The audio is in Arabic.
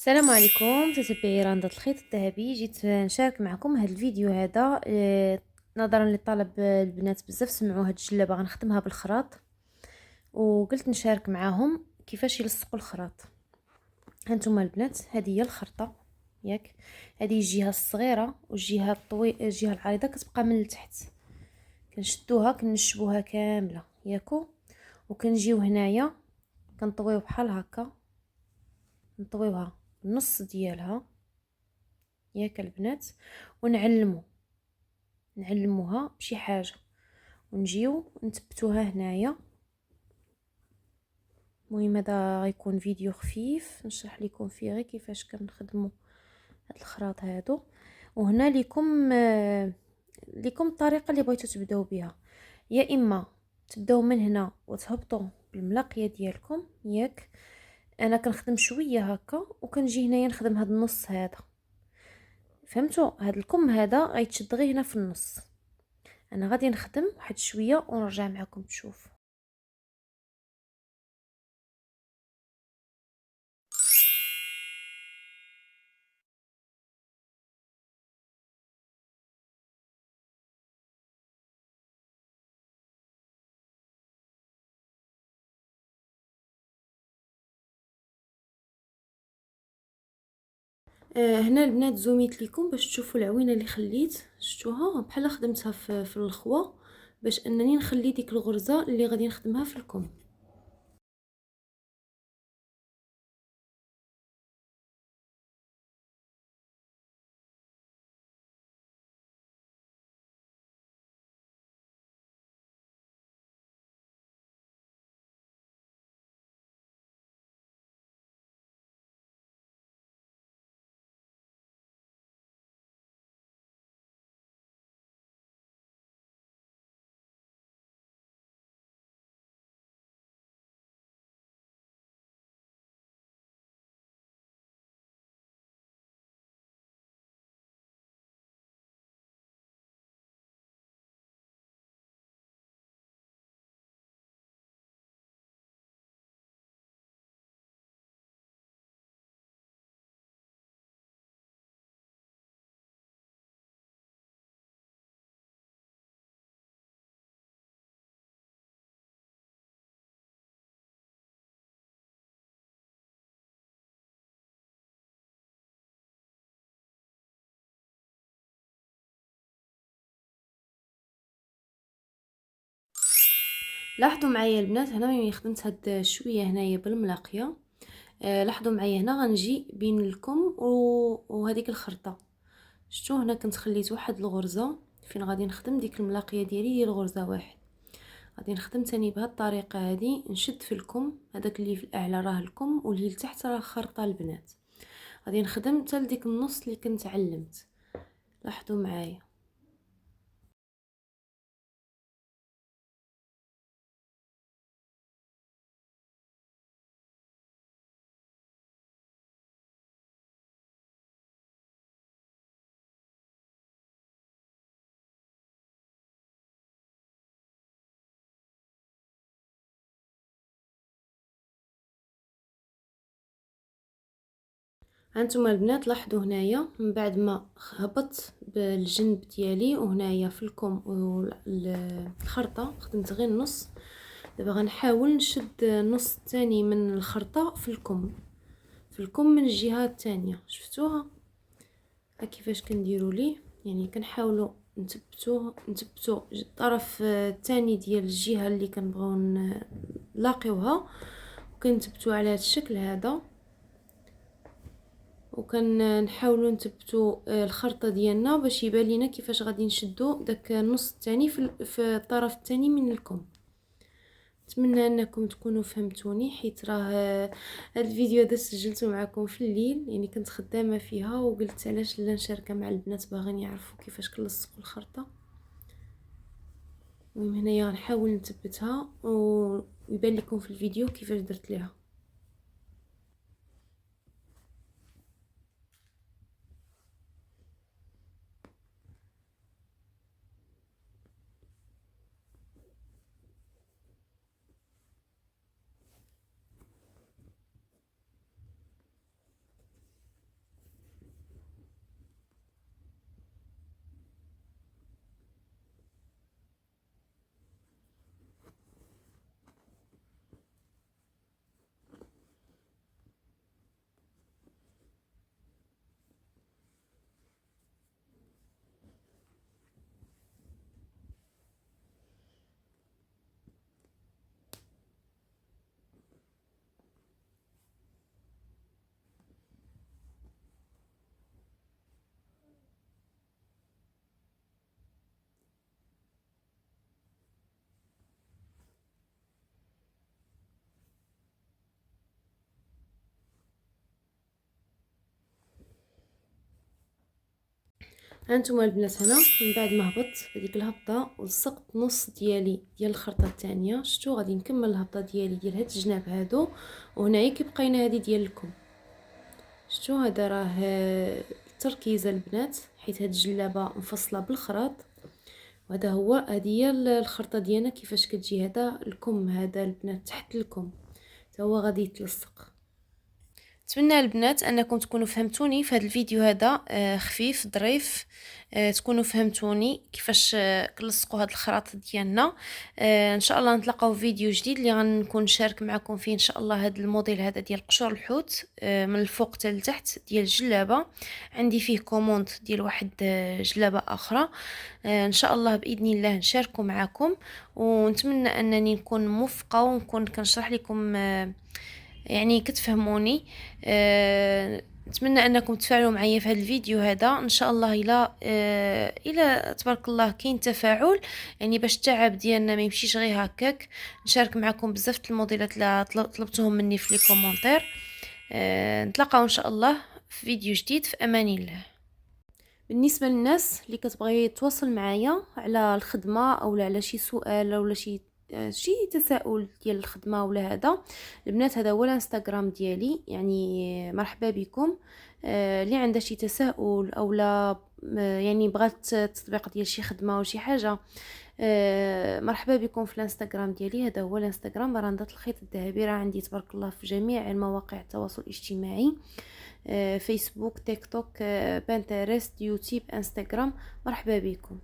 السلام عليكم متابعي رندة الخيط الذهبي. جيت نشارك معكم هذا الفيديو هذا نظرا لطلب البنات بزاف سمعوا هاد الجلابه غنخدمها بالخراط، وقلت نشارك معاهم كيفاش يلصقوا الخراط. هانتوما البنات، هذه هي الخرطه ياك، هذه الجهه الصغيره والجهه الجهه العريضه كتبقى من التحت. كنشدوها كنشبوها كامله ياكو، وكنجيو هنايا كنطويو بحال هكا، نطويوها النص ديالها ياك البنات، نعلموها بشي حاجه ونجيو نثبتوها هنايا. المهم هذا غيكون فيديو خفيف نشرح لكم فيه غير كيفاش كنخدموا هاد الخراط هادو، وهنا لكم الطريقه اللي بغيتو تبداو بها. يا اما تبداو من هنا وتهبطوا بالملاقيه ديالكم ياك، انا كنخدم شويه هكا وكنجي هنايا نخدم هاد النص هذا. فهمتوا؟ هاد الكم هذا غيتشد غير هنا في النص. انا غادي نخدم واحد شويه ونرجع معكم تشوفوا. هنا البنات زوميت لكم باش تشوفوا العوينه اللي خليت، شفتوها بحال خدمتها في الخوا باش انني نخلي ديك الغرزه اللي غادي نخدمها في الكم. لاحظوا معايا البنات، هنا ملي خدمت هاد شويه هنايا بالملاقيه، لاحظوا معايا هنا غنجي بين الكم وهذيك الخرطه. شفتوا هنا كنت خليت واحد الغرزه فين غادي نخدم ديك الملاقيه ديال غرزه واحد. غادي نخدم تاني بهذه الطريقه هذه، نشد في الكم هذاك اللي في الاعلى راه الكم واللي لتحت راه خرطه البنات. غادي نخدم حتى لديك النص اللي كنت علمت. لاحظوا معايا. هانتوما البنات لاحظوا هنايا من بعد ما هبطت بالجنب ديالي وهنايا في الكم والخرطه خدمت غير النص. دابا غنحاول نشد النص الثاني من الخرطه في الكم، من الجهه الثانيه. شفتوها كيفاش كنديروا ليه؟ يعني كنحاولوا نثبتوا الطرف الثاني ديال الجهه اللي كنبغيو نلاقيوها، وكنثبتوا على هذا الشكل هذا، وكنحاولوا نثبتوا الخرطه ديالنا باش يبان لينا كيفاش غادي نشدوا داك النص الثاني في الطرف الثاني من الكم. نتمنى انكم تكونوا فهمتوني، حيت راه هذا الفيديو هذا سجلته معكم في الليل، يعني كنت خدامه فيها وقلت علاش لا نشاركها مع البنات باغيين يعرفوا كيفاش كنلصقوا الخرطه. المهم هنايا غنحاول نثبتها ويبان لكم في الفيديو كيفاش درت ليها. هانتوما البنات، هنا من بعد ما هبطت هذيك الهبطه ولصقت نص ديالي ديال الخرطه الثانيه. شفتوا غادي نكمل الهبطه ديالي ديال هاد الجناب هادو، وهنايا كيبقينا هذه ديال الكم. شفتوا هذا راه التركيزه البنات، حيت هاد الجلابه مفصله بالخراط. وهذا هو، هذه هي الخرطه ديالنا كيفاش كتجي. هذا الكم، هذا البنات تحت الكم حتى هو غادي يتلصق. نتمنى البنات انكم تكونوا فهمتوني في هذا الفيديو هذا خفيف ظريف. تكونوا فهمتوني كيفاش كنلصقوا هذا الخراط ديالنا. ان شاء الله نتلاقاو في فيديو جديد اللي غنكون نشارك معكم فيه ان شاء الله هذا الموديل هذا ديال قشور الحوت من الفوق حتى لتحت ديال الجلابه. عندي فيه كوموند ديال واحد جلابه اخرى. ان شاء الله باذن الله نشاركه معكم، ونتمنى انني نكون موفقه ونكون كنشرح لكم يعني كتفهموني. نتمنى انكم تفاعلوا معايا في هذا الفيديو هذا ان شاء الله. الى تبارك الله كاين تفاعل، يعني باش التعب ديالنا ما يمشيش غير هكاك، نشارك معكم بزاف الموديلات اللي طلبتوهم مني في لي كومونتير. نتلاقاو ان شاء الله في فيديو جديد، في امان الله. بالنسبه للناس اللي كتبغي تواصل معايا على الخدمه او على شي سؤال او شي تساؤل ديال الخدمه ولا هذا البنات، هذا هو الانستغرام ديالي، يعني مرحبا بكم. اللي عنده شي تساؤل او لا يعني بغات تطبيق ديال شي خدمه او شي حاجه، مرحبا بكم في الانستغرام ديالي. هذا هو الانستغرام براندات الخيط الذهبي. راه عندي تبارك الله في جميع المواقع التواصل الاجتماعي، فيسبوك، تيك توك، بنترست، يوتيوب، انستغرام. مرحبا بكم.